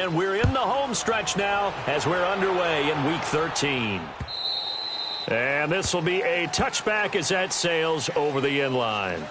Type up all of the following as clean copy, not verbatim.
And we're in the home stretch now as we're underway in Week 13. And this will be a touchback as that sails over the end line.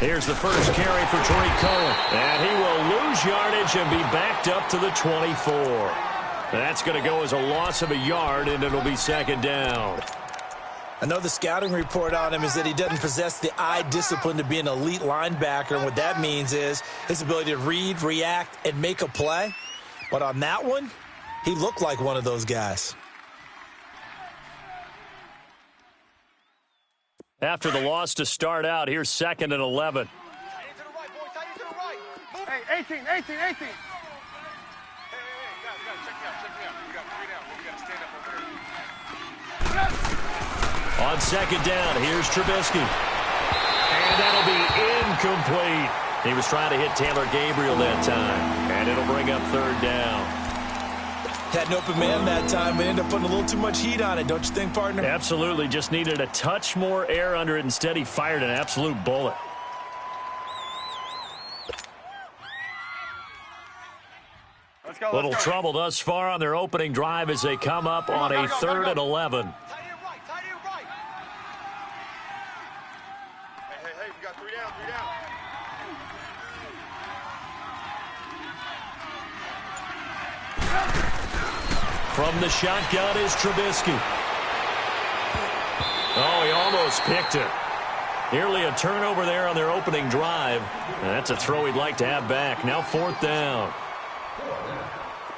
Here's the first carry for Tariq Cohen. And he will lose yardage and be backed up to the 24. That's going to go as a loss of a yard, and it'll be second down. I know the scouting report on him is that he doesn't possess the eye discipline to be an elite linebacker, and what that means is his ability to read, react, and make a play. But on that one, he looked like one of those guys. After the loss to start out, here's 2nd and 11. Hey, 18. Hey, guys, check me out. We got 3 down. We got to stand up over there. On second down, here's Trubisky. And that'll be incomplete. He was trying to hit Taylor Gabriel that time. And it'll bring up 3rd down. Had an open man that time, but ended up putting a little too much heat on it, don't you think, partner? Absolutely. Just needed a touch more air under it. Instead, he fired an absolute bullet. Little trouble thus far on their opening drive as they come up on a 3rd and 11. Tight end right. Hey, we got 3 down. From the shotgun is Trubisky. Oh, he almost picked it. Nearly a turnover there on their opening drive. That's a throw he'd like to have back. Now 4th down.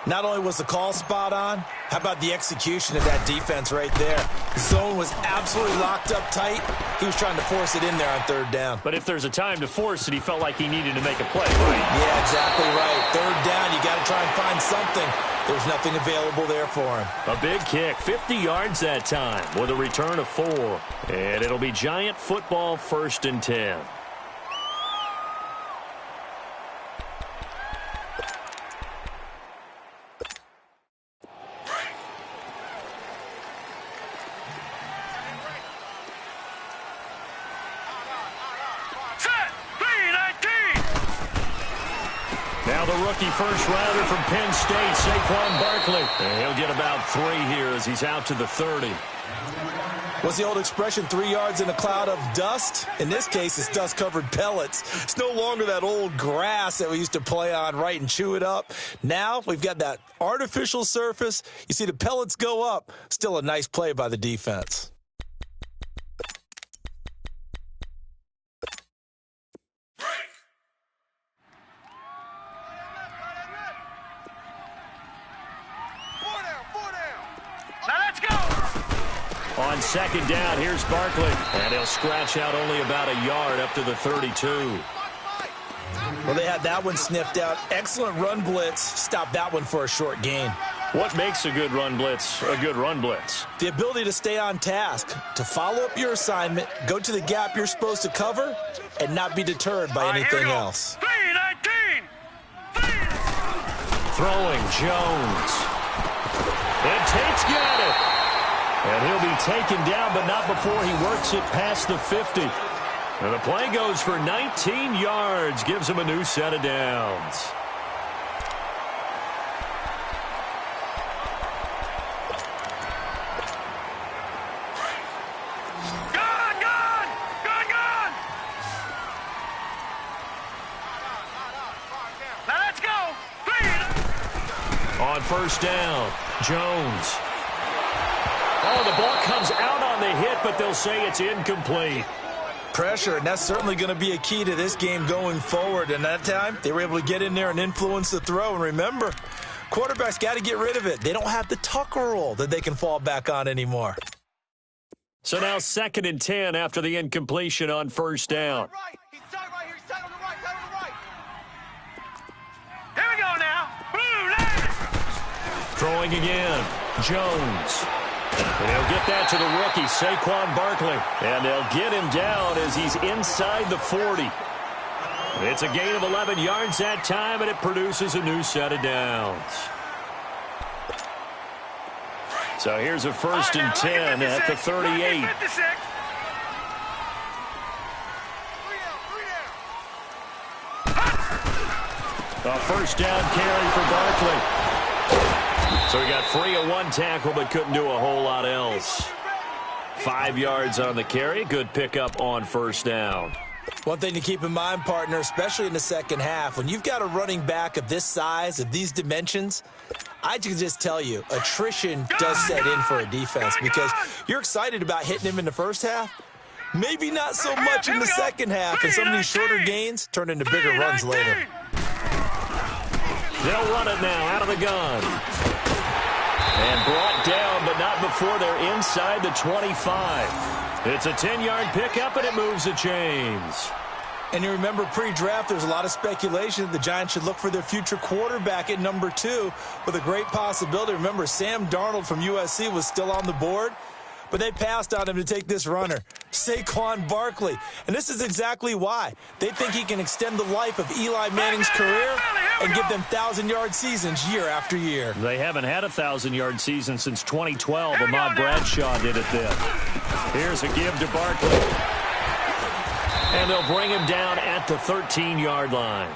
Not only was the call spot on, how about the execution of that defense right there? The zone was absolutely locked up tight. He was trying to force it in there on 3rd down. But if there's a time to force it, he felt like he needed to make a play, right? Yeah, exactly right. 3rd down, you got to try and find something. There's nothing available there for him. A big kick, 50 yards that time with a return of 4. And it'll be Giant football 1st and 10. Now the rookie first-rounder from Penn State, Saquon Barkley. And he'll get about 3 here as he's out to the 30. What's the old expression, 3 yards in a cloud of dust? In this case, it's dust-covered pellets. It's no longer that old grass that we used to play on, right, and chew it up. Now we've got that artificial surface. You see the pellets go up. Still a nice play by the defense. On second down, here's Barkley. And he'll scratch out only about a yard up to the 32. Well, they had that one sniffed out. Excellent run blitz. Stopped that one for a short gain. What makes a good run blitz a good run blitz? The ability to stay on task, to follow up your assignment, go to the gap you're supposed to cover, and not be deterred by anything else. 3-19. Throwing Jones. And Tate's got it. And he'll be taken down, but not before he works it past the 50. And the play goes for 19 yards, gives him a new set of downs. Now let's go. On first down, Jones. Oh, the ball comes out on the hit, but they'll say it's incomplete. Pressure, and that's certainly going to be a key to this game going forward. And that time, they were able to get in there and influence the throw. And remember, quarterbacks got to get rid of it. They don't have the Tucker rule that they can fall back on anymore. So now 2nd and 10 after the incompletion on first down. He's tight right here. He's tight on the right. Here we go now. Boom, Throwing again. Jones. And he'll get that to the rookie, Saquon Barkley. And they'll get him down as he's inside the 40. It's a gain of 11 yards that time, and it produces a new set of downs. So here's a 1st and 10 at the 38. A first down carry for Barkley. So he got free of one tackle but couldn't do a whole lot else. 5 yards on the carry. Good pickup on first down. One thing to keep in mind, partner, especially in the second half, when you've got a running back of this size, of these dimensions, I can just tell you, attrition does set in for a defense because you're excited about hitting him in the first half. Maybe not so much in the second half, and some of these shorter gains turn into bigger runs later. They'll run it now out of the gun. And brought down, but not before they're inside the 25. It's a 10-yard pickup, and it moves the chains. And you remember pre-draft, there's a lot of speculation that the Giants should look for their future quarterback at number 2 with a great possibility. Remember, Sam Darnold from USC was still on the board, but they passed on him to take this runner, Saquon Barkley. And this is exactly why. They think he can extend the life of Eli Manning's career and give them 1,000-yard seasons year after year. They haven't had a 1,000-yard season since 2012. Ahmad Bradshaw did it then. Here's a give to Barkley. And they'll bring him down at the 13-yard line.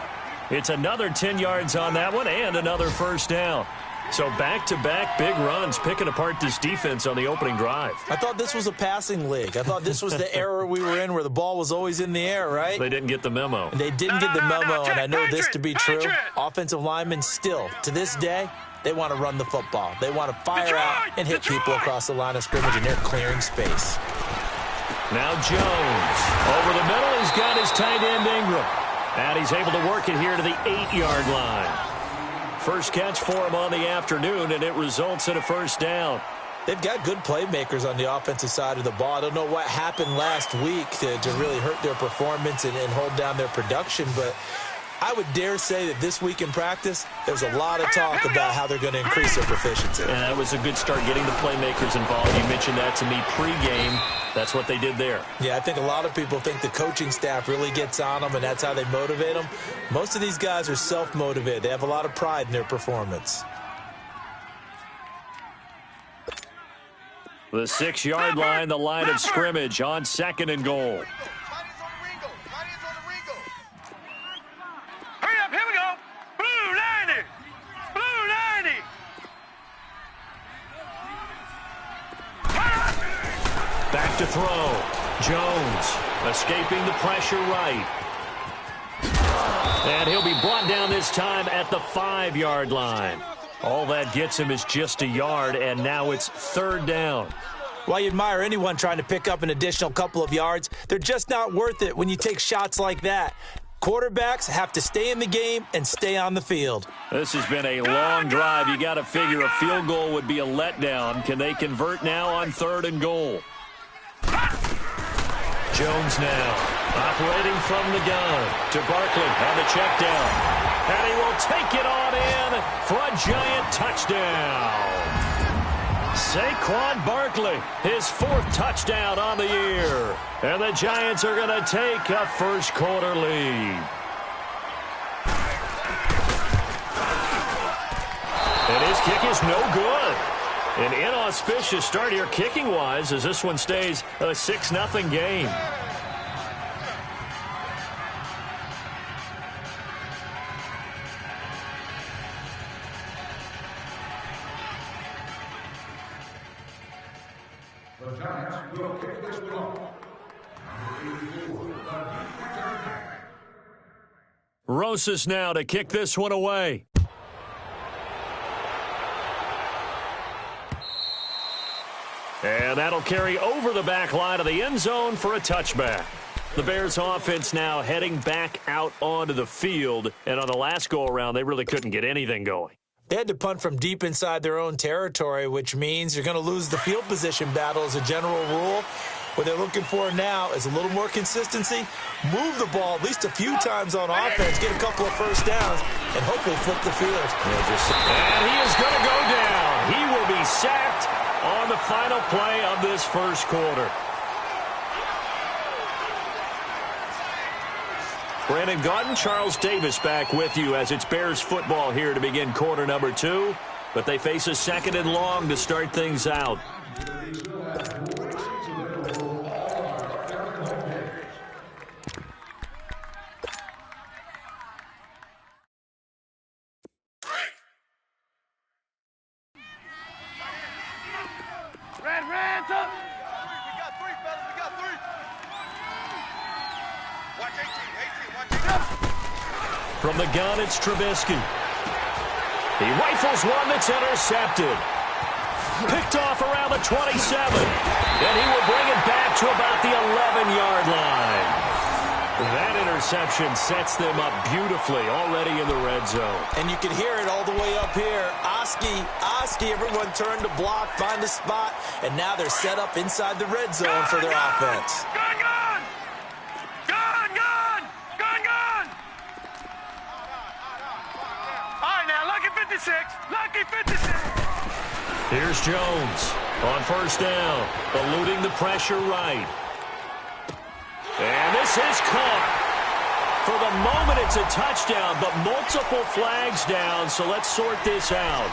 It's another 10 yards on that one and another first down. So back-to-back big runs picking apart this defense on the opening drive. I thought this was a passing league. I thought this was the era we were in where the ball was always in the air, right? They didn't get the memo. They didn't get the memo, and I know this to be true. Offensive linemen still, to this day, they want to run the football. They want to fire out and hit people across the line of scrimmage, and they're clearing space. Now Jones. Over the middle, he's got his tight end Ingram. And he's able to work it here to the 8-yard line. First catch for him on the afternoon, and it results in a first down. They've got good playmakers on the offensive side of the ball. I don't know what happened last week to really hurt their performance and hold down their production, but I would dare say that this week in practice, there's a lot of talk about how they're going to increase their proficiency. And that was a good start getting the playmakers involved. You mentioned that to me pregame. That's what they did there. Yeah, I think a lot of people think the coaching staff really gets on them, and that's how they motivate them. Most of these guys are self-motivated. They have a lot of pride in their performance. The 6-yard line, the line of scrimmage on 2nd and goal. Hurry up, here we go. Blue 90. Blue 90. Back to throw. Jones escaping the pressure right. And he'll be brought down this time at the 5-yard line. All that gets him is just a yard, and now it's 3rd down. While you admire anyone trying to pick up an additional couple of yards, they're just not worth it when you take shots like that. Quarterbacks have to stay in the game and stay on the field. This has been a long drive. You got to figure a field goal would be a letdown. Can they convert now on 3rd and goal? Jones now operating from the gun to Barkley on the check down. And he will take it on in for a giant touchdown. Saquon Barkley, his 4th touchdown on the year. And the Giants are going to take a first-quarter lead. And his kick is no good. An inauspicious start here kicking-wise as this one stays a 6-0 game. The Giants will kick this one off. Rosas now to kick this one away. And that'll carry over the back line of the end zone for a touchback. The Bears offense now heading back out onto the field. And on the last go-around, they really couldn't get anything going. They had to punt from deep inside their own territory, which means you're going to lose the field position battle as a general rule. What they're looking for now is a little more consistency, move the ball at least a few times on offense, get a couple of first downs, and hopefully flip the field. And he is going to go down. He will be sacked on the final play of this first quarter. Brandon Gaudin, Charles Davis back with you as it's Bears football here to begin quarter number 2. But they face a 2nd and long to start things out. Reds up! We got 3, fellas. We got 3. Watch 18. Watch 18. From the gun, it's Trubisky. He rifles one that's intercepted. Picked off around the 27. And he will bring it back to about the 11-yard line. That interception sets them up beautifully already in the red zone. And you can hear it all the way up here. Oski, everyone turned to block, find a spot, and now they're set up inside the red zone for their offense. Gun! All right, now, lucky 56. Lucky 56. Here's Jones on first down, eluding the pressure right. And this is caught. For the moment, it's a touchdown, but multiple flags down, so let's sort this out.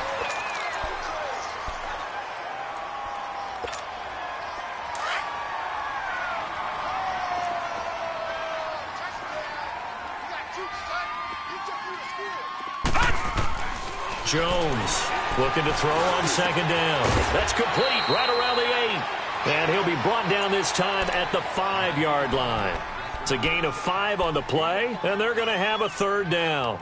Jones looking to throw on second down. That's complete right around the 8. And he'll be brought down this time at the 5-yard line. It's a gain of 5 on the play, and they're going to have a third down.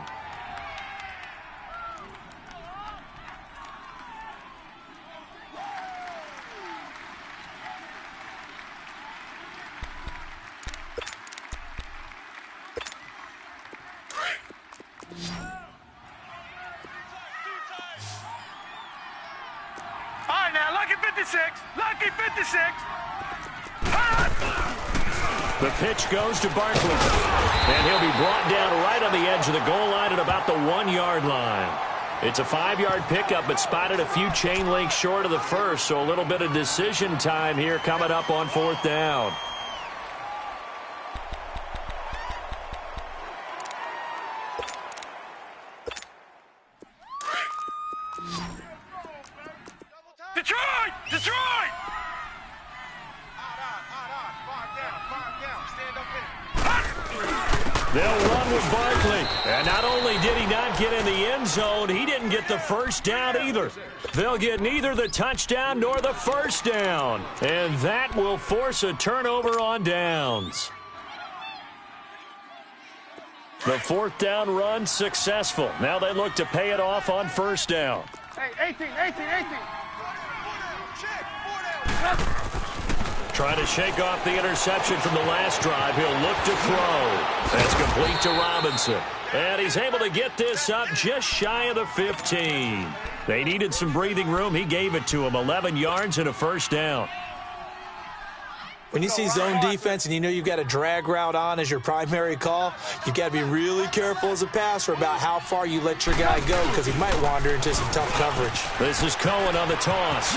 All right, now, lucky 56. Lucky 56. The pitch goes to Barkley, and he'll be brought down right on the edge of the goal line at about the 1-yard line. It's a 5-yard pickup, but spotted a few chain links short of the first, so a little bit of decision time here coming up on fourth down. Detroit! Detroit! Five down. Stand up in. They'll run with Barkley. And not only did he not get in the end zone, he didn't get the first down either. They'll get neither the touchdown nor the first down. And that will force a turnover on downs. The fourth down run successful. Now they look to pay it off on first down. Hey, 18. Trying to shake off the interception from the last drive. He'll look to throw. That's complete to Robinson. And he's able to get this up just shy of the 15. They needed some breathing room. He gave it to him. 11 yards and a first down. When you see zone defense and you know you've got a drag route on as your primary call, you've got to be really careful as a passer about how far you let your guy go because he might wander into some tough coverage. This is Cohen on the toss.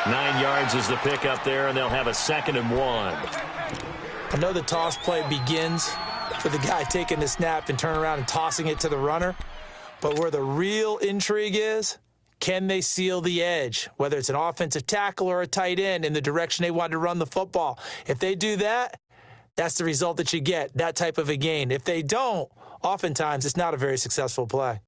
9 yards is the pickup there, and they'll have a 2nd and 1. I know the toss play begins with the guy taking the snap and turning around and tossing it to the runner, but where the real intrigue is, can they seal the edge, whether it's an offensive tackle or a tight end in the direction they want to run the football? If they do that, that's the result that you get, that type of a gain. If they don't, oftentimes it's not a very successful play.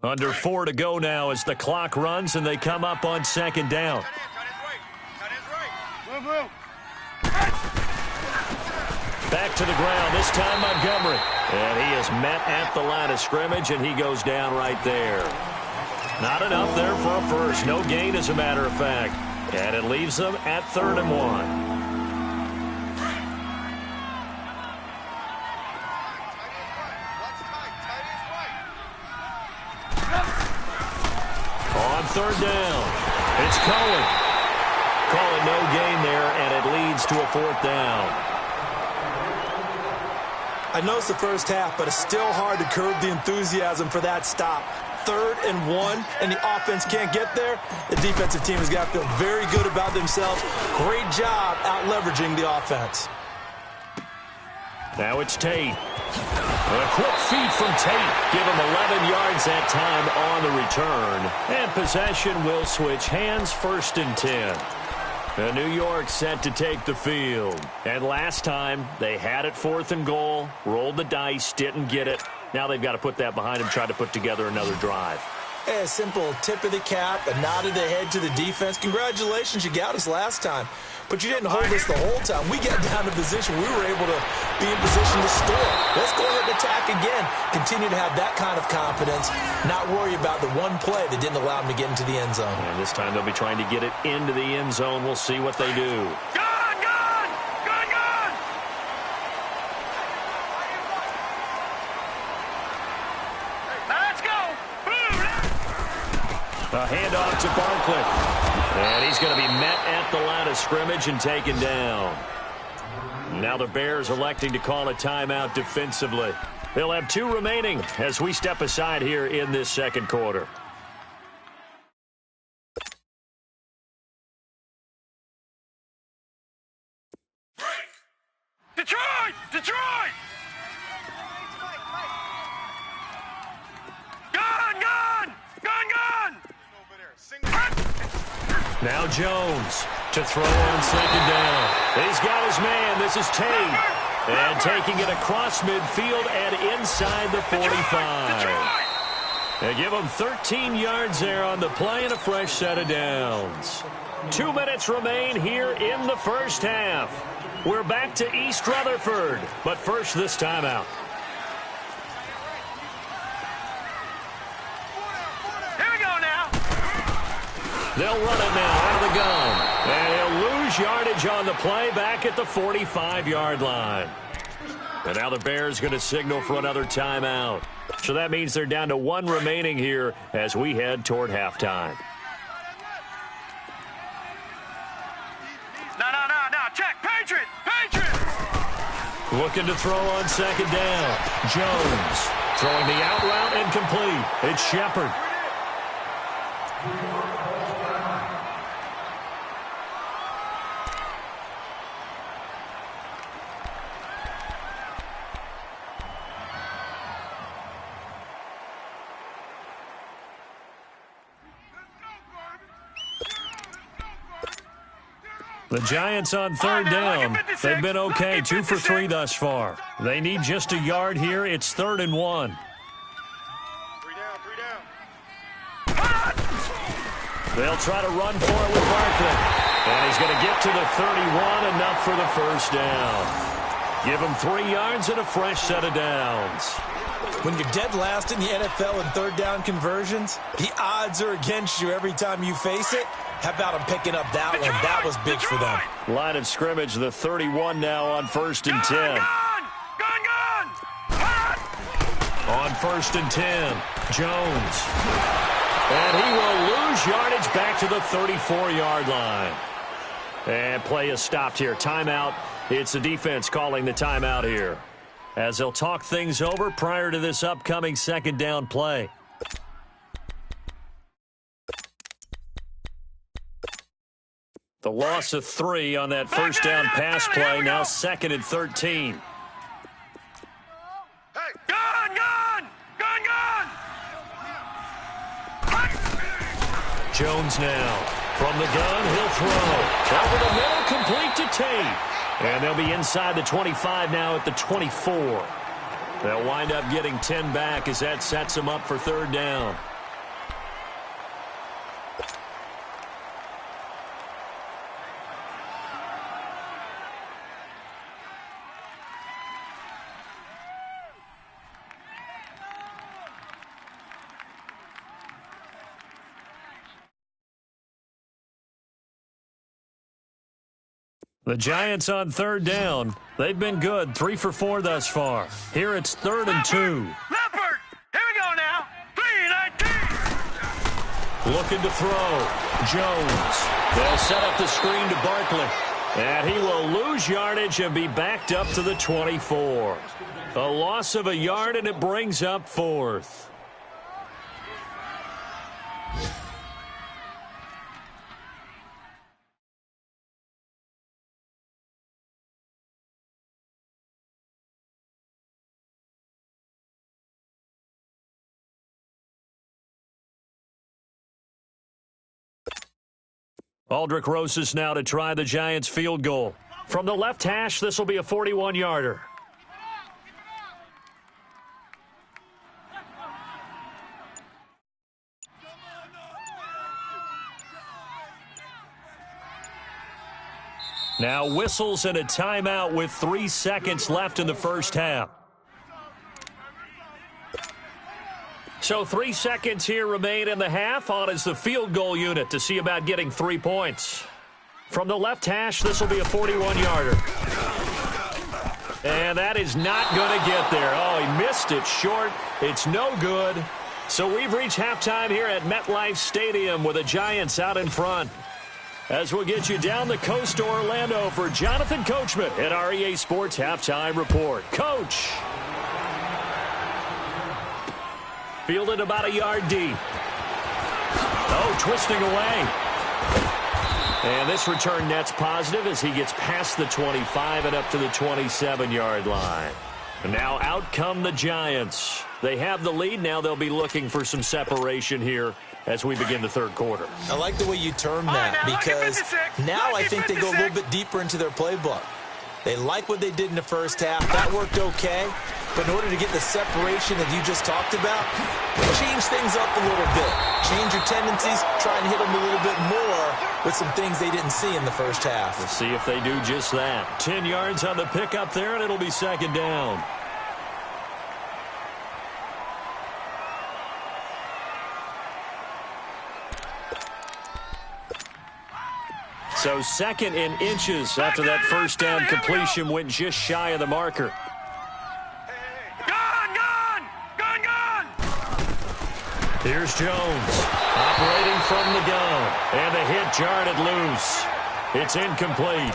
Under 4 to go now as the clock runs and they come up on second down. Back to the ground, this time Montgomery. And he is met at the line of scrimmage, and he goes down right there. Not enough there for a first. No gain, as a matter of fact. And it leaves them at 3rd and 1. third down. It's Cohen. Call it no gain there, and it leads to a fourth down. I know it's the first half, but it's still hard to curb the enthusiasm for that stop. 3rd and 1, and the offense can't get there. The defensive team has got to feel very good about themselves. Great job out-leveraging the offense. Now it's Tate. And a quick feed from Tate. Give him 11 yards that time on the return. And possession will switch hands, 1st and 10. New York set to take the field. And last time, they had it 4th and goal, rolled the dice, didn't get it. Now they've got to put that behind them, try to put together another drive. A simple tip of the cap, a nod of the head to the defense. Congratulations, you got us last time. But you didn't hold us the whole time. We got down to position. We were able to be in position to score. Let's go ahead and attack again. Continue to have that kind of confidence. Not worry about the one play that didn't allow them to get into the end zone. And this time they'll be trying to get it into the end zone. We'll see what they do. A handoff to Barkley. And he's going to be met at the line of scrimmage and taken down. Now the Bears electing to call a timeout defensively. They'll have 2 remaining as we step aside here in this second quarter. Detroit! Detroit! Gun! Now Jones to throw on 2nd down. He's got his man. This is Tate. And taking it across midfield and inside the 45. They give him 13 yards there on the play and a fresh set of downs. 2 minutes remain here in the first half. We're back to East Rutherford, but first this timeout. Here we go now. They'll run it now out of the gun. And he'll lose yardage on the play back at the 45-yard line. And now the Bears going to signal for another timeout. So that means they're down to 1 remaining here as we head toward halftime. No. Check. Patriot. Looking to throw on 2nd down. Jones throwing the out route and complete. It's Shepard. The Giants on 3rd down. They've been okay, 2 for 3 thus far. They need just a yard here. It's 3rd and 1. 3 down. They'll try to run for it with Barkley. And he's going to get to the 31, enough for the first down. Give him 3 yards and a fresh set of downs. When you're dead last in the NFL in 3rd down conversions, the odds are against you every time you face it. How about them picking up that one? That was big for them. Line of scrimmage, the 31 now on 1st and 10. On 1st and 10, Jones. And he will lose yardage back to the 34-yard line. And play is stopped here. Timeout. It's the defense calling the timeout here, as they'll talk things over prior to this upcoming 2nd down play. The loss of 3 on that first down pass play, now 2nd and 13. Hey, gun! Jones now. From the gun, he'll throw. Over the middle, complete to Tate. And they'll be inside the 25 now at the 24. They'll wind up getting 10 back as that sets them up for 3rd down. The Giants on 3rd down. They've been good, 3 for 4 thus far. Here it's 3rd and 2. Leopard! Here we go now. 3-19. Looking to throw. Jones. They'll set up the screen to Barkley. And he will lose yardage and be backed up to the 24. A loss of a yard, and it brings up 4th. Aldrich Rosas now to try the Giants field goal. From the left hash, this will be a 41-yarder. Now whistles and a timeout with 3 seconds left in the first half. So 3 seconds here remain in the half. On is the field goal unit to see about getting 3 points. From the left hash, this will be a 41-yarder. And that is not going to get there. Oh, he missed it short. It's no good. So we've reached halftime here at MetLife Stadium with the Giants out in front. As we'll get you down the coast to Orlando for Jonathan Coachman at our EA Sports Halftime Report. Coach. Fielded about a yard deep. Oh, twisting away. And this return net's positive as he gets past the 25 and up to the 27-yard line. And now out come the Giants. They have the lead. Now they'll be looking for some separation here as we begin the third quarter. I like the way you termed that because now I think they go a little bit deeper into their playbook. They like what they did in the first half. That worked okay. But in order to get the separation that you just talked about, change things up a little bit. Change your tendencies. Try and hit them a little bit more with some things they didn't see in the first half. We'll see if they do just that. 10 yards on the pickup there, and it'll be second down. So second in inches after that first down completion went just shy of the marker. Here's Jones, operating from the gun, and the hit jarred it loose. It's incomplete.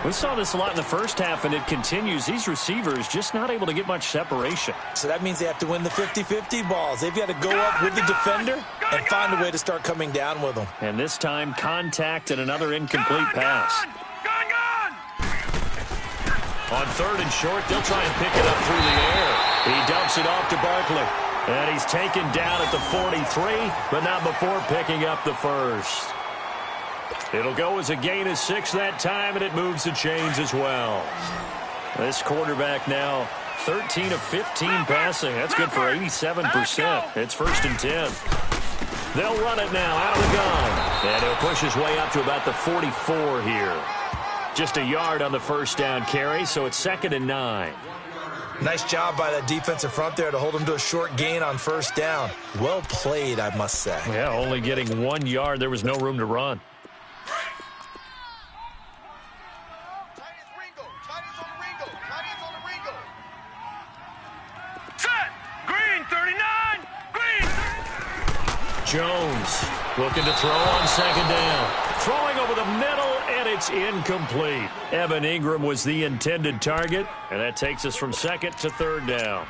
We saw this a lot in the first half, and it continues. These receivers just not able to get much separation. So that means they have to win the 50-50 balls. They've got to go up with the defender and find a way to start coming down with them. And this time, contact and another incomplete pass. On third and short, they'll try and pick it up through the air. He dumps it off to Barkley. And he's taken down at the 43, but not before picking up the first. It'll go as a gain of 6 that time, and it moves the chains as well. This quarterback now 13 of 15 passing. That's good for 87%. It's first and 10. They'll run it now out of the gun. And he'll push his way up to about the 44 here. Just a yard on the first down carry, so it's second and 9. Nice job by that defensive front there to hold him to a short gain on first down. Well played, I must say. Yeah, only getting 1 yard. There was no room to run. Jones looking to throw on second down. Throwing over the middle, and it's incomplete. Evan Ingram was the intended target, and that takes us from second to third down.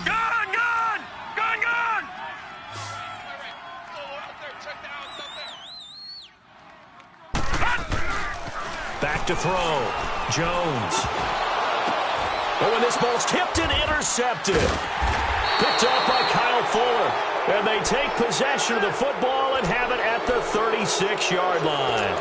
Gone! Back to throw. Jones. Oh, and this ball's tipped and intercepted. Picked up by Kyle Fuller. And they take possession of the football and have it at the 36-yard line.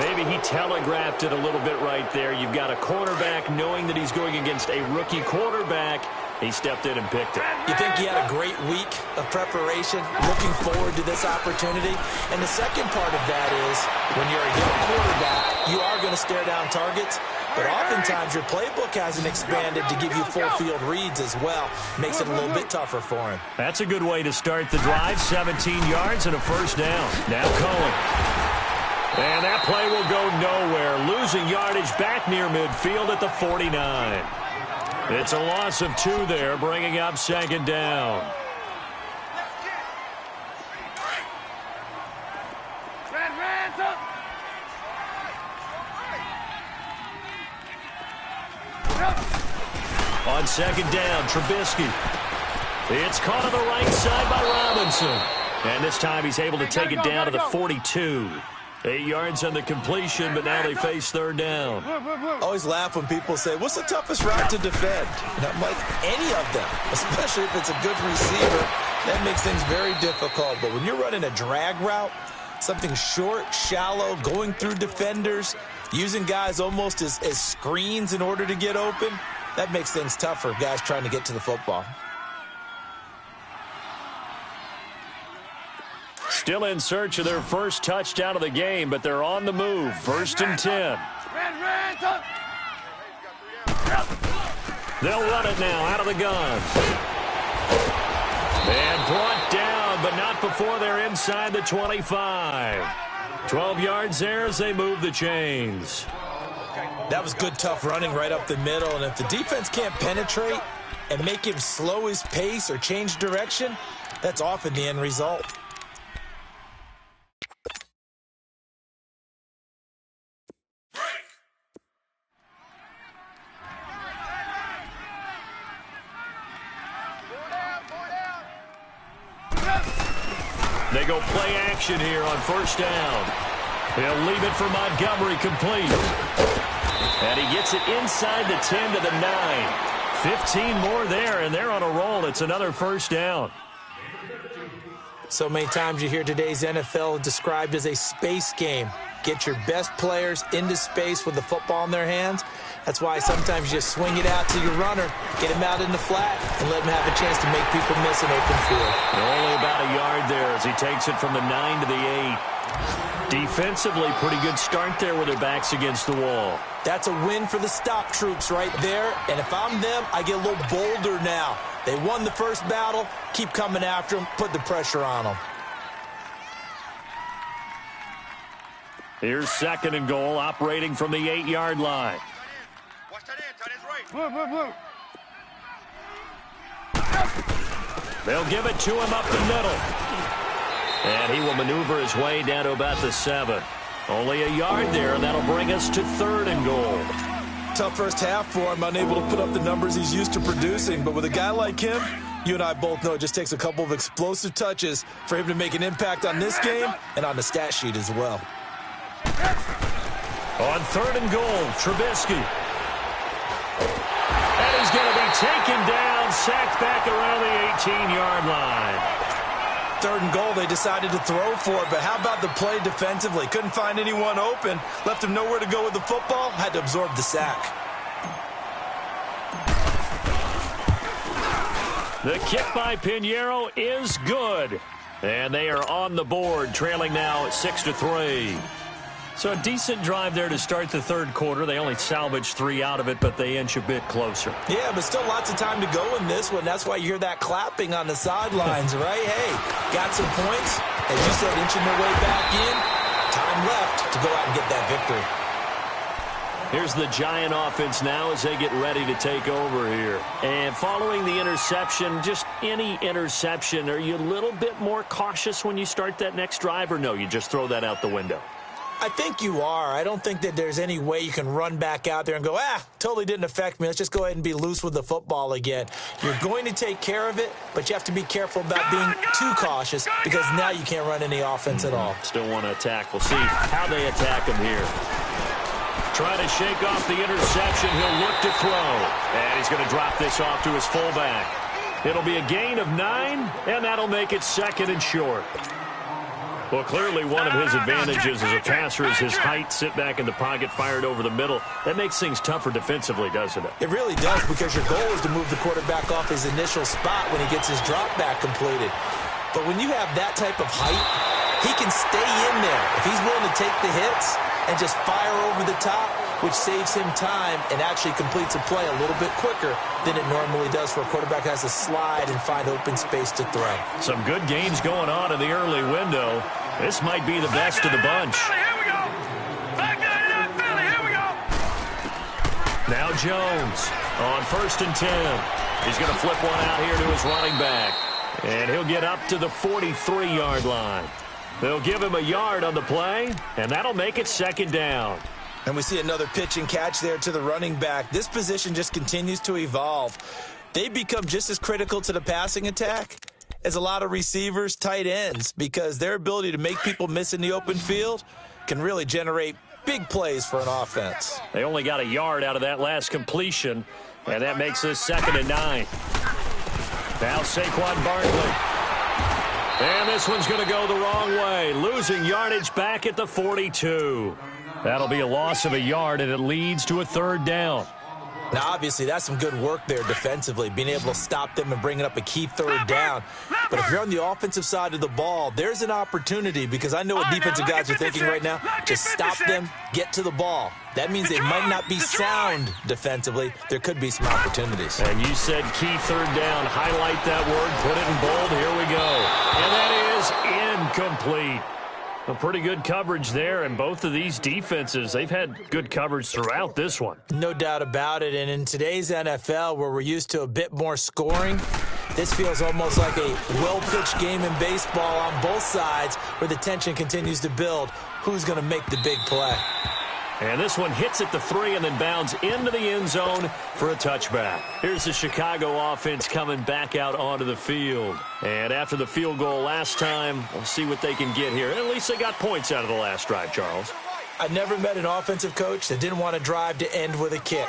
Maybe he telegraphed it a little bit right there. You've got a quarterback knowing that he's going against a rookie quarterback. He stepped in and picked it. You think he had a great week of preparation, looking forward to this opportunity? And the second part of that is, when you're a young quarterback, you are going to stare down targets. But oftentimes your playbook hasn't expanded to give you full field reads as well. Makes it a little bit tougher for him. That's a good way to start the drive. 17 yards and a first down. Now Cohen. And that play will go nowhere. Losing yardage back near midfield at the 49. It's a loss of 2 there, bringing up second down. On second down, Trubisky. It's caught on the right side by Robinson. And this time he's able to take it down to the 42. 8 yards on the completion, but now they face third down. Always laugh when people say, what's the toughest route to defend? And I'm like, any of them, especially if it's a good receiver. That makes things very difficult. But when you're running a drag route, something short, shallow, going through defenders, using guys almost as screens in order to get open, that makes things tough for guys trying to get to the football. Still in search of their first touchdown of the game, but they're on the move. 1st and 10. They'll run it now out of the gun. And brought down, but not before they're inside the 25. 12 yards there as they move the chains. That was good, tough running right up the middle. And if the defense can't penetrate and make him slow his pace or change direction, that's often the end result. They go play action here on 1st down. He'll leave it for Montgomery complete. And he gets it inside the 10 to the 9. 15 more there, and they're on a roll. It's another 1st down. So many times you hear today's NFL described as a space game. Get your best players into space with the football in their hands. That's why sometimes you just swing it out to your runner, get him out in the flat, and let him have a chance to make people miss an open field. Only about a yard there as he takes it from the 9 to the 8. Defensively, pretty good start there with their backs against the wall. That's a win for the stop troops right there. And if I'm them, I get a little bolder now. They won the first battle. Keep coming after them. Put the pressure on them. Here's 2nd and goal, operating from the 8-yard line. Watch that end, tight end's right. They'll give it to him up the middle. And he will maneuver his way down to about the 7. Only a yard there, and that'll bring us to 3rd and goal. Tough first half for him, unable to put up the numbers he's used to producing. But with a guy like him, you and I both know it just takes a couple of explosive touches for him to make an impact on this game and on the stat sheet as well. On 3rd and goal, Trubisky. And he's going to be taken down, sacked back around the 18-yard line. 3rd and goal, they decided to throw for it, but how about the play defensively? Couldn't find anyone open, left him nowhere to go with the football, had to absorb the sack. The kick by Pinheiro is good. And they are on the board, trailing now at 6-3. So a decent drive there to start the 3rd quarter. They only salvaged 3 out of it, but they inch a bit closer. Yeah, but still lots of time to go in this one. That's why you hear that clapping on the sidelines, right? Hey, got some points. As you said, inching their way back in. Time left to go out and get that victory. Here's the Giant offense now as they get ready to take over here. And following the interception, just any interception, are you a little bit more cautious when you start that next drive, or no, you just throw that out the window? I think you are. I don't think that there's any way you can run back out there and go, totally didn't affect me. Let's just go ahead and be loose with the football again. You're going to take care of it, but you have to be careful about being too cautious because now you can't run any offense at all. Still want to attack. We'll see how they attack him here. Trying to shake off the interception. He'll look to throw. And he's going to drop this off to his fullback. It'll be a gain of 9, and that'll make it 2nd and short. Well, clearly one of his advantages as a passer is his height, sit back in the pocket, fired over the middle. That makes things tougher defensively, doesn't it? It really does, because your goal is to move the quarterback off his initial spot when he gets his drop back completed. But when you have that type of height, he can stay in there. If he's willing to take the hits and just fire over the top, which saves him time and actually completes a play a little bit quicker than it normally does for a quarterback who has to slide and find open space to throw. Some good games going on in the early window. This might be the best of the bunch. Here we go. Here we go. Now Jones on 1st and 10. He's going to flip one out here to his running back. And he'll get up to the 43-yard line. They'll give him a yard on the play, and that'll make it 2nd down. And we see another pitch and catch there to the running back. This position just continues to evolve. They become just as critical to the passing attack as a lot of receivers, tight ends, because their ability to make people miss in the open field can really generate big plays for an offense. They only got a yard out of that last completion, and that makes this 2nd and 9. Now Saquon Barkley. And this one's going to go the wrong way, losing yardage back at the 42. That'll be a loss of a yard, and it leads to a 3rd down. Now, obviously, that's some good work there defensively, being able to stop them and bringing up a key 3rd down. But if you're on the offensive side of the ball, there's an opportunity, because I know what defensive guys are thinking right now. Just stop them, get to the ball. That means they might not be sound defensively. There could be some opportunities. And you said key 3rd down. Highlight that word, put it in bold. Here we go. And that is incomplete. A pretty good coverage there, and both of these defenses, they've had good coverage throughout this one. No doubt about it, and in today's NFL, where we're used to a bit more scoring, this feels almost like a well-pitched game in baseball on both sides, where the tension continues to build. Who's going to make the big play? And this one hits at the 3 and then bounds into the end zone for a touchback. Here's the Chicago offense coming back out onto the field. And after the field goal last time, we'll see what they can get here. At least they got points out of the last drive, Charles. I never met an offensive coach that didn't want to drive to end with a kick.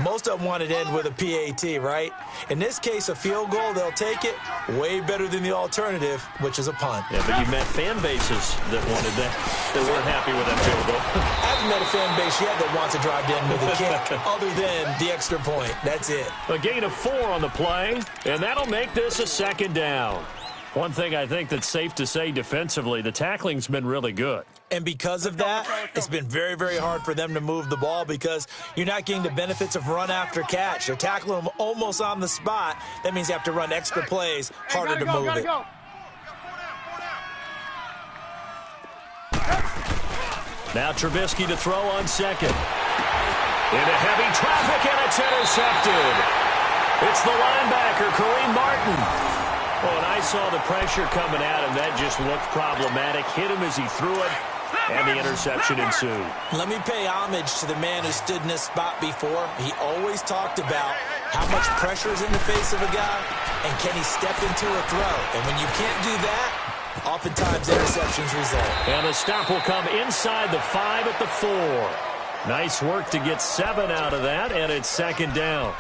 Most of them wanted to end with a PAT, right? In this case, a field goal, they'll take it. Way better than the alternative, which is a punt. Yeah, but you met fan bases that wanted that. They weren't happy with that field goal. I haven't met a fan base yet that wants to drive to end with a kick, other than the extra point. That's it. A gain of 4 on the play, and that'll make this a 2nd down. One thing I think that's safe to say defensively, the tackling's been really good. And because of that, it's been very, very hard for them to move the ball, because you're not getting the benefits of run after catch. They're tackling them almost on the spot. That means you have to run extra plays, harder to move it. Now Trubisky to throw on 2nd. Into heavy traffic, and it's intercepted. It's the linebacker, Kareem Martin. Oh, and I saw the pressure coming at him. That just looked problematic. Hit him as he threw it, and the interception ensued. Let me pay homage to the man who stood in this spot before. He always talked about how much pressure is in the face of a guy, and can he step into a throw. And when you can't do that, oftentimes interceptions result. And the stop will come inside the 5 at the 4. Nice work to get 7 out of that, and it's 2nd down.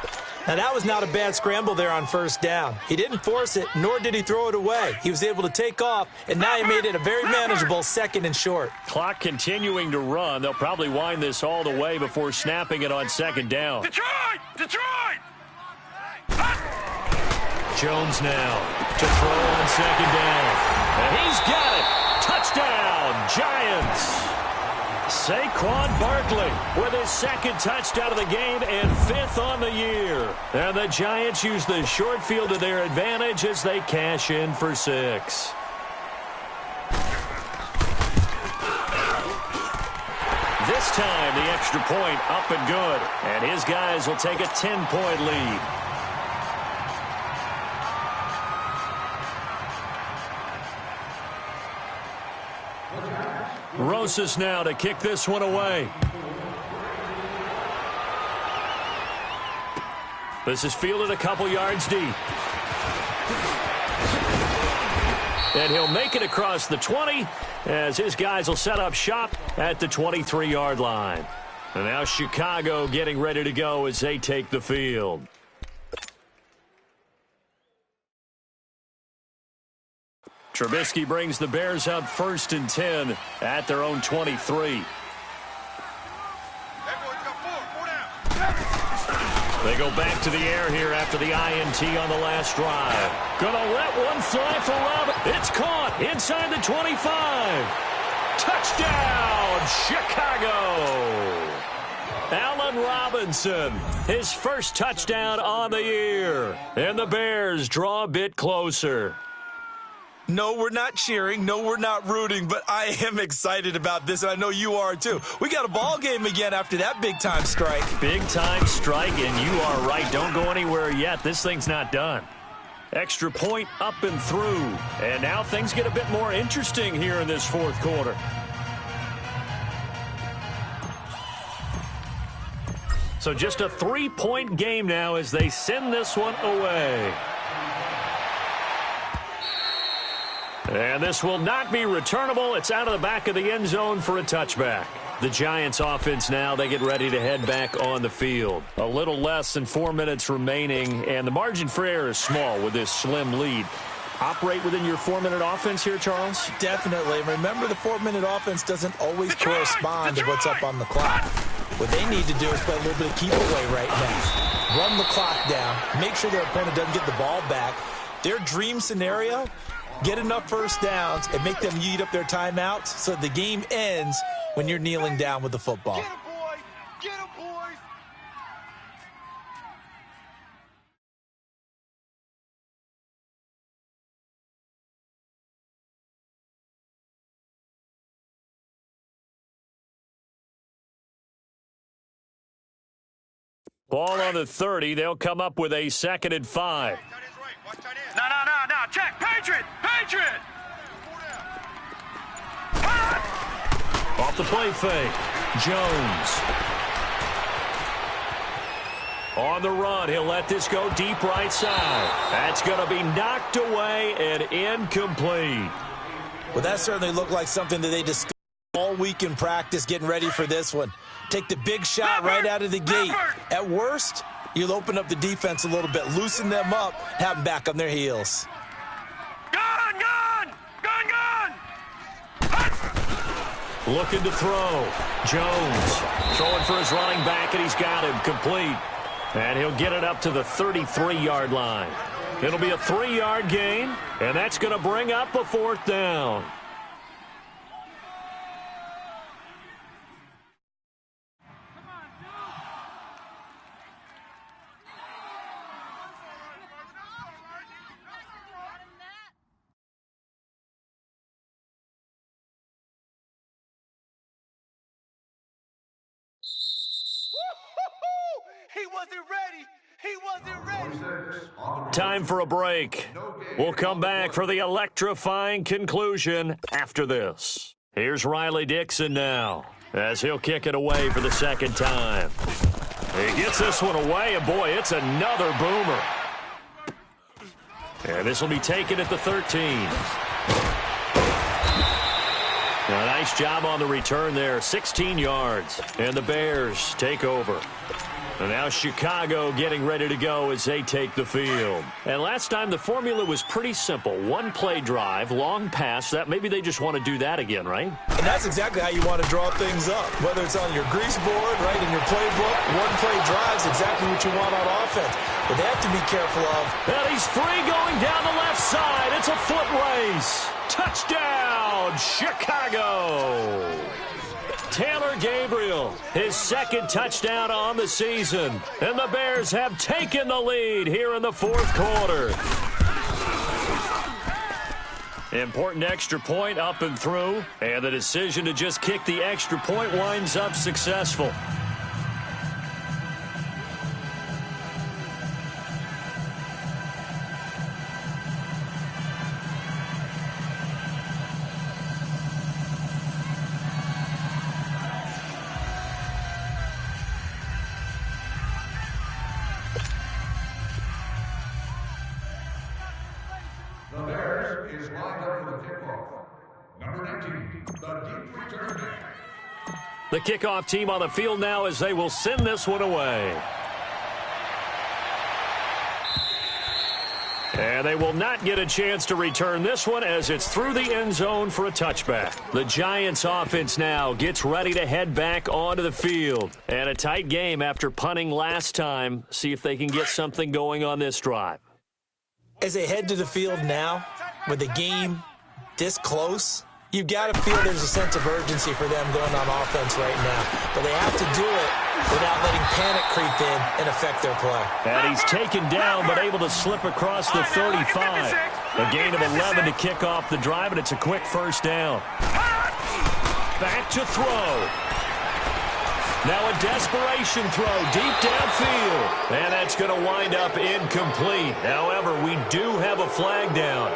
Now, that was not a bad scramble there on 1st down. He didn't force it, nor did he throw it away. He was able to take off, and now he made it a very manageable 2nd and short. Clock continuing to run. They'll probably wind this all the way before snapping it on 2nd down. Detroit! Detroit! Jones now to throw on 2nd down. And he's got it. Touchdown, Giants. Saquon Barkley with his 2nd touchdown of the game and 5th on the year. And the Giants use the short field to their advantage as they cash in for 6. This time, the extra point up and good. And his guys will take a 10-point lead. Rosas now to kick this one away. This is fielded a couple yards deep. And he'll make it across the 20 as his guys will set up shop at the 23-yard line. And now Chicago getting ready to go as they take the field. Trubisky brings the Bears up 1st and 10 at their own 23. They go back to the air here after the INT on the last drive. Gonna let one fly for Rob. It's caught inside the 25. Touchdown, Chicago. Allen Robinson, his 1st touchdown on the year. And the Bears draw a bit closer. No, we're not cheering. No, we're not rooting. But I am excited about this, and I know you are too. We got a ball game again after that big-time strike. Big-time strike, and you are right. Don't go anywhere yet. This thing's not done. Extra point up and through. And now things get a bit more interesting here in this 4th quarter. So just a 3-point game now as they send this one away. And this will not be returnable. It's out of the back of the end zone for a touchback. The Giants offense now, they get ready to head back on the field. A little less than 4 minutes remaining, and the margin for error is small with this slim lead. Operate within your 4-minute offense here, Charles? Definitely. Remember, the 4-minute offense doesn't always correspond to what's up on the clock. What they need to do is play a little bit of keep away right now. Run the clock down. Make sure their opponent doesn't get the ball back. Their dream scenario, get enough first downs and make them eat up their timeouts so the game ends when you're kneeling down with the football. Get him, boys! Get him, boys! Ball on the 30. They'll come up with a 2nd and 5. No. Check. Patriot! Off the play fake. Jones. On the run, he'll let this go deep right side. That's going to be knocked away and incomplete. Well, that certainly looked like something that they discussed all week in practice getting ready for this one. Take the big shot right out of the gate. At worst, you'll open up the defense a little bit, loosen them up, have them back on their heels. Gun! Looking to throw. Jones throwing for his running back, and he's got him complete. And he'll get it up to the 33-yard line. It'll be a 3-yard gain, and that's going to bring up a 4th down. He wasn't ready. Time for a break. We'll come back for the electrifying conclusion after this. Here's Riley Dixon now as he'll kick it away for the 2nd time. He gets this one away, and boy, it's another boomer. And this will be taken at the 13. A nice job on the return there, 16 yards, and the Bears take over. And now Chicago getting ready to go as they take the field. And last time the formula was pretty simple. 1-play drive, long pass. That maybe they just want to do that again, right? And that's exactly how you want to draw things up. Whether it's on your grease board, right, in your playbook, 1-play drive is exactly what you want on offense. But they have to be careful of. And he's free going down the left side. It's a foot race. Touchdown, Chicago. Taylor Gabriel, his 2nd touchdown on the season. And the Bears have taken the lead here in the 4th quarter. Important extra point up and through. And the decision to just kick the extra point winds up successful. The Bears is lined up for the kickoff. Number 19, the deep return man. The kickoff team on the field now as they will send this one away. And they will not get a chance to return this one as it's through the end zone for a touchback. The Giants offense now gets ready to head back onto the field. And a tight game after punting last time. See if they can get something going on this drive. As they head to the field now, with the game this close, you've got to feel there's a sense of urgency for them going on offense right now. But they have to do it without letting panic creep in and affect their play. And he's taken down but able to slip across the 35. A gain of 11 to kick off the drive, and it's a quick 1st down. Back to throw. Now a desperation throw deep downfield. And that's going to wind up incomplete. However, we do have a flag down.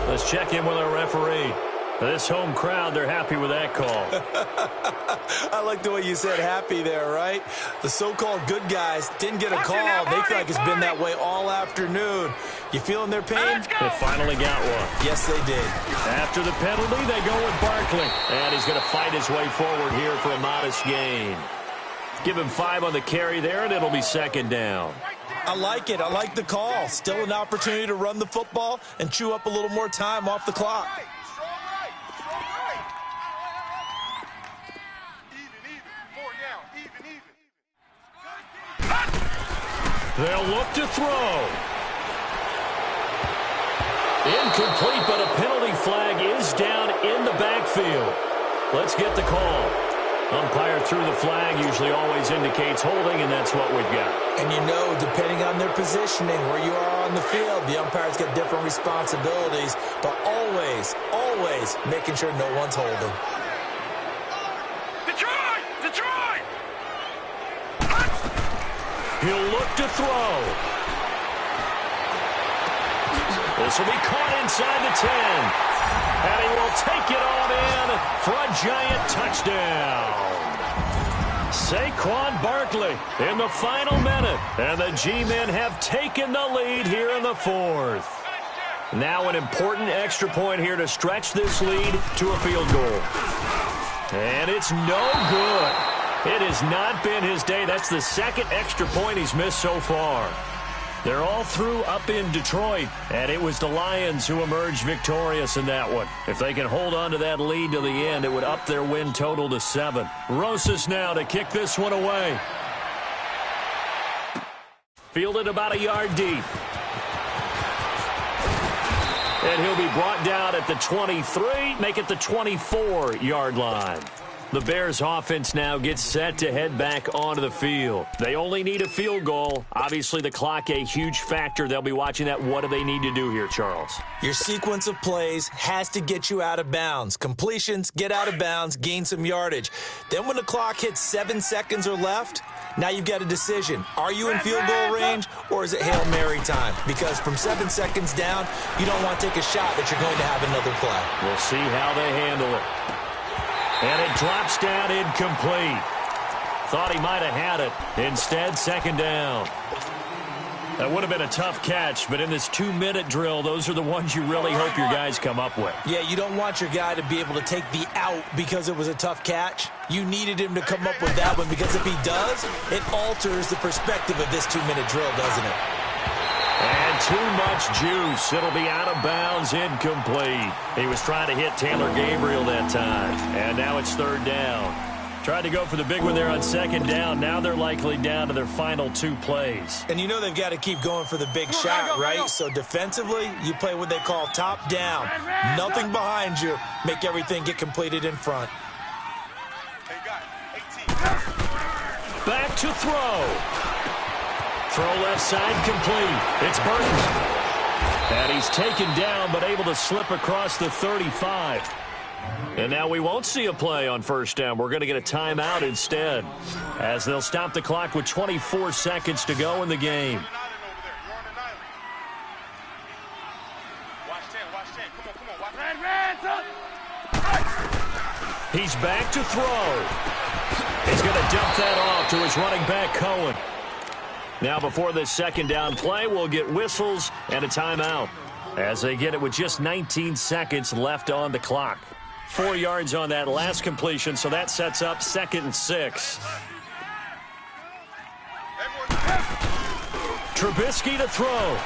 Let's check in with our referee. This home crowd, they're happy with that call. I like the way you said happy there, right? The so-called good guys didn't get a call. They feel like it's been that way all afternoon. You feeling their pain? They finally got one. Yes, they did. After the penalty, they go with Barkley. And he's going to fight his way forward here for a modest gain. Give him 5 on the carry there, and it'll be second down. I like it. I like the call. Still an opportunity to run the football and chew up a little more time off the clock. They'll look to throw. Incomplete, but a penalty flag is down in the backfield. Let's get the call. Umpire threw the flag, usually always indicates holding, and that's what we've got. And you know, depending on their positioning, where you are on the field, the umpire's got different responsibilities, but always, always making sure no one's holding. Detroit! He'll look to throw. This will be caught inside the 10. And he will take it on in for a giant touchdown. Saquon Barkley in the final minute. And the G-men have taken the lead here in the 4th. Now an important extra point here to stretch this lead to a field goal. And it's no good. It has not been his day. That's the second extra point he's missed so far. They're all through up in Detroit, and it was the Lions who emerged victorious in that one. If they can hold on to that lead to the end, it would up their win total to 7. Rosas now to kick this one away. Fielded about a yard deep. And he'll be brought down at the 23, make it the 24-yard line. The Bears offense now gets set to head back onto the field. They only need a field goal. Obviously, the clock a huge factor. They'll be watching that. What do they need to do here, Charles? Your sequence of plays has to get you out of bounds. Completions, get out of bounds, gain some yardage. Then when the clock hits 7 seconds or left, now you've got a decision. Are you in field goal range, or is it Hail Mary time? Because from 7 seconds down, you don't want to take a shot that you're going to have another play. We'll see how they handle it. And it drops down incomplete. Thought he might have had it. Instead, second down. That would have been a tough catch, but in this 2-minute drill, those are the ones you really hope your guys come up with. Yeah, you don't want your guy to be able to take the out because it was a tough catch. You needed him to come up with that one, because if he does, it alters the perspective of this 2-minute drill, doesn't it? And too much juice. It'll be out of bounds, incomplete. He was trying to hit Taylor Gabriel that time. And now it's third down. Tried to go for the big one there on second down. Now they're likely down to their final 2 plays. And you know they've got to keep going for the big shot, right? So defensively, you play what they call top down. Nothing behind you. Make everything get completed in front. Back to throw. Throw left side complete. It's Burton. And he's taken down but able to slip across the 35. And now we won't see a play on first down. We're going to get a timeout instead, as they'll stop the clock with 24 seconds to go in the game. He's back to throw. He's going to dump that off to his running back, Cohen. Now before this second down play, we'll get whistles and a timeout, as they get it with just 19 seconds left on the clock. 4 yards on that last completion, so that sets up 2nd and 6. Trubisky to throw.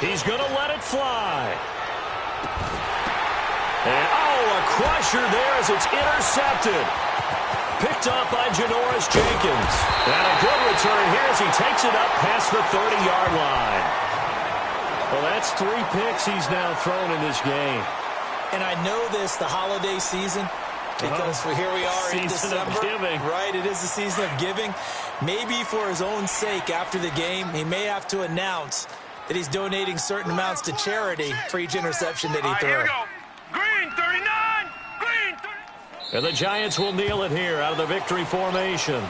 He's going to let it fly. And, a crusher there as it's intercepted. Picked off by Janoris Jenkins. And a good return here as he takes it up past the 30-yard line. Well, that's 3 picks he's now thrown in this game. And I know this, the holiday season, because here we are in December. Season of giving. Right, it is the season of giving. Maybe for his own sake after the game, he may have to announce that he's donating certain amounts to charity for each interception that he throws. Here we go. Green 39. Green 39. And the Giants will kneel it here out of the victory formation.